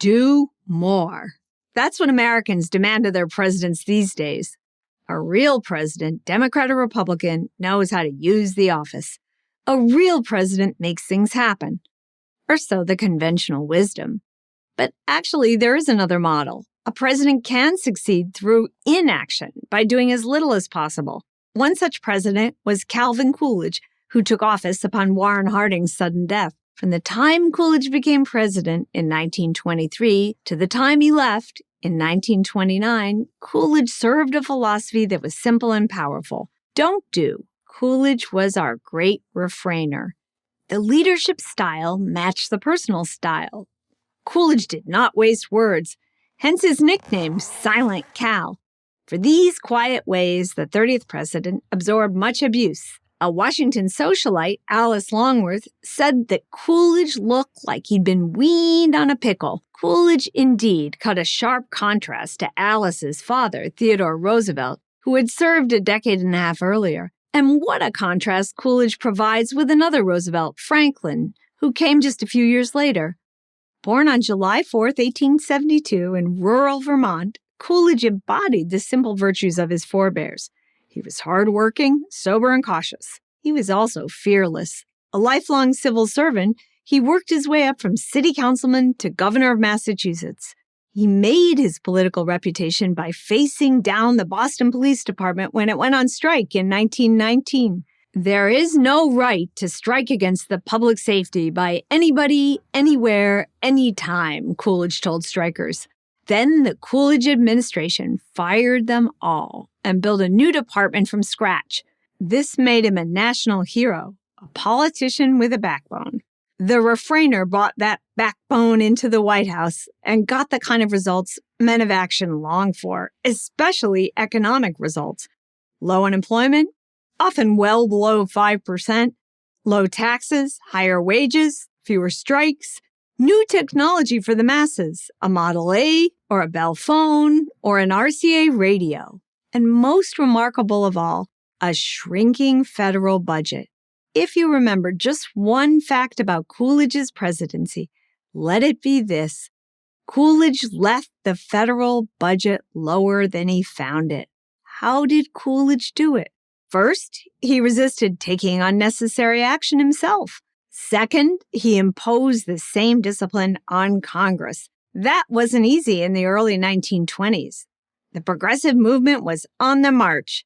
Do more. That's what Americans demand of their presidents these days. A real president, Democrat or Republican, knows how to use the office. A real president makes things happen. Or so the conventional wisdom. But actually, there is another model. A president can succeed through inaction by doing as little as possible. One such president was Calvin Coolidge, who took office upon Warren Harding's sudden death. From the time Coolidge became president in 1923 to the time he left in 1929, Coolidge served a philosophy that was simple and powerful. Don't do. Coolidge was our great refrainer. The leadership style matched the personal style. Coolidge did not waste words, hence his nickname, Silent Cal. For these quiet ways, the 30th president absorbed much abuse. A Washington socialite, Alice Longworth, said that Coolidge looked like he'd been weaned on a pickle. Coolidge indeed cut a sharp contrast to Alice's father, Theodore Roosevelt, who had served a decade and a half earlier. And what a contrast Coolidge provides with another Roosevelt, Franklin, who came just a few years later. Born on July 4, 1872, in rural Vermont, Coolidge embodied the simple virtues of his forebears. He was hardworking, sober, and cautious. He was also fearless. A lifelong civil servant, he worked his way up from city councilman to governor of Massachusetts. He made his political reputation by facing down the Boston Police Department when it went on strike in 1919. There is no right to strike against the public safety by anybody, anywhere, anytime, Coolidge told strikers. Then the Coolidge administration fired them all and built a new department from scratch. This made him a national hero, a politician with a backbone. The refrainer brought that backbone into the White House and got the kind of results men of action long for, especially economic results. Low unemployment, often well below 5%, low taxes, higher wages, fewer strikes, new technology for the masses, a Model A or a Bell phone or an RCA radio. And most remarkable of all, a shrinking federal budget. If you remember just one fact about Coolidge's presidency, let it be this. Coolidge left the federal budget lower than he found it. How did Coolidge do it? First, he resisted taking unnecessary action himself. Second, he imposed the same discipline on Congress. That wasn't easy in the early 1920s. The progressive movement was on the march.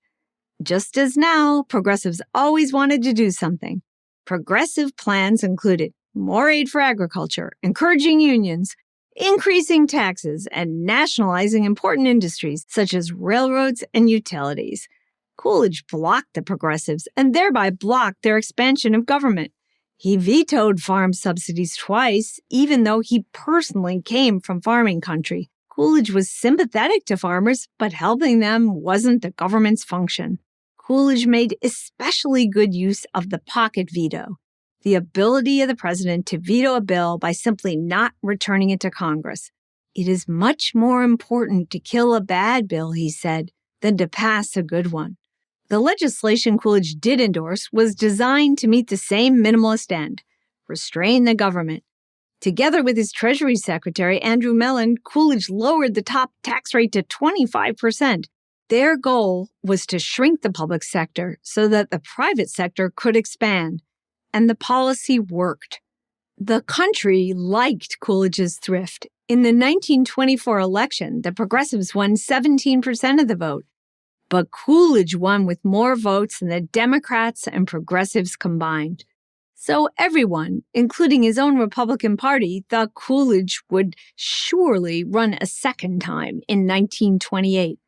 Just as now, progressives always wanted to do something. Progressive plans included more aid for agriculture, encouraging unions, increasing taxes, and nationalizing important industries such as railroads and utilities. Coolidge blocked the progressives and thereby blocked their expansion of government. He vetoed farm subsidies twice, even though he personally came from farming country. Coolidge was sympathetic to farmers, but helping them wasn't the government's function. Coolidge made especially good use of the pocket veto, the ability of the president to veto a bill by simply not returning it to Congress. It is much more important to kill a bad bill, he said, than to pass a good one. The legislation Coolidge did endorse was designed to meet the same minimalist end, restrain the government. Together with his Treasury Secretary, Andrew Mellon, Coolidge lowered the top tax rate to 25%. Their goal was to shrink the public sector so that the private sector could expand, and the policy worked. The country liked Coolidge's thrift. In the 1924 election, the progressives won 17% of the vote, but Coolidge won with more votes than the Democrats and progressives combined. So everyone, including his own Republican Party, thought Coolidge would surely run a second time in 1928.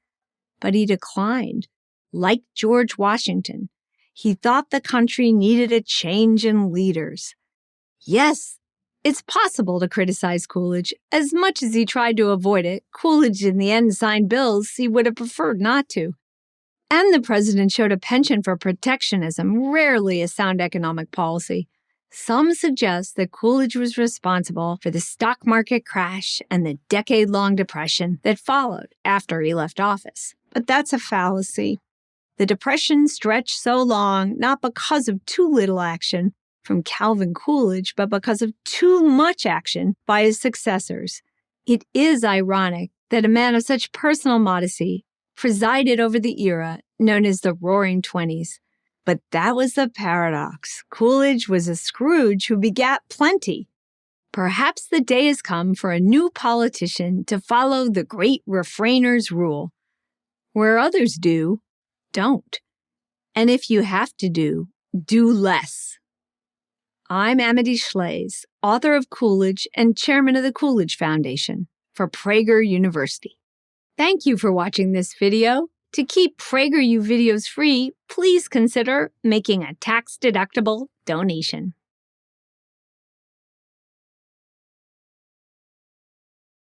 But he declined. Like George Washington, he thought the country needed a change in leaders. Yes, it's possible to criticize Coolidge. As much as he tried to avoid it, Coolidge in the end signed bills he would have preferred not to. And the president showed a penchant for protectionism, rarely a sound economic policy. Some suggest that Coolidge was responsible for the stock market crash and the decade-long depression that followed after he left office. But that's a fallacy. The depression stretched so long not because of too little action from Calvin Coolidge, but because of too much action by his successors. It is ironic that a man of such personal modesty presided over the era known as the Roaring Twenties. But that was the paradox. Coolidge was a Scrooge who begat plenty. Perhaps the day has come for a new politician to follow the great refrainer's rule. Where others do, don't. And if you have to do less. I'm Amity Shlaes, author of Coolidge and chairman of the Coolidge Foundation for Prager University. Thank you for watching this video. To keep PragerU videos free, please consider making a tax-deductible donation.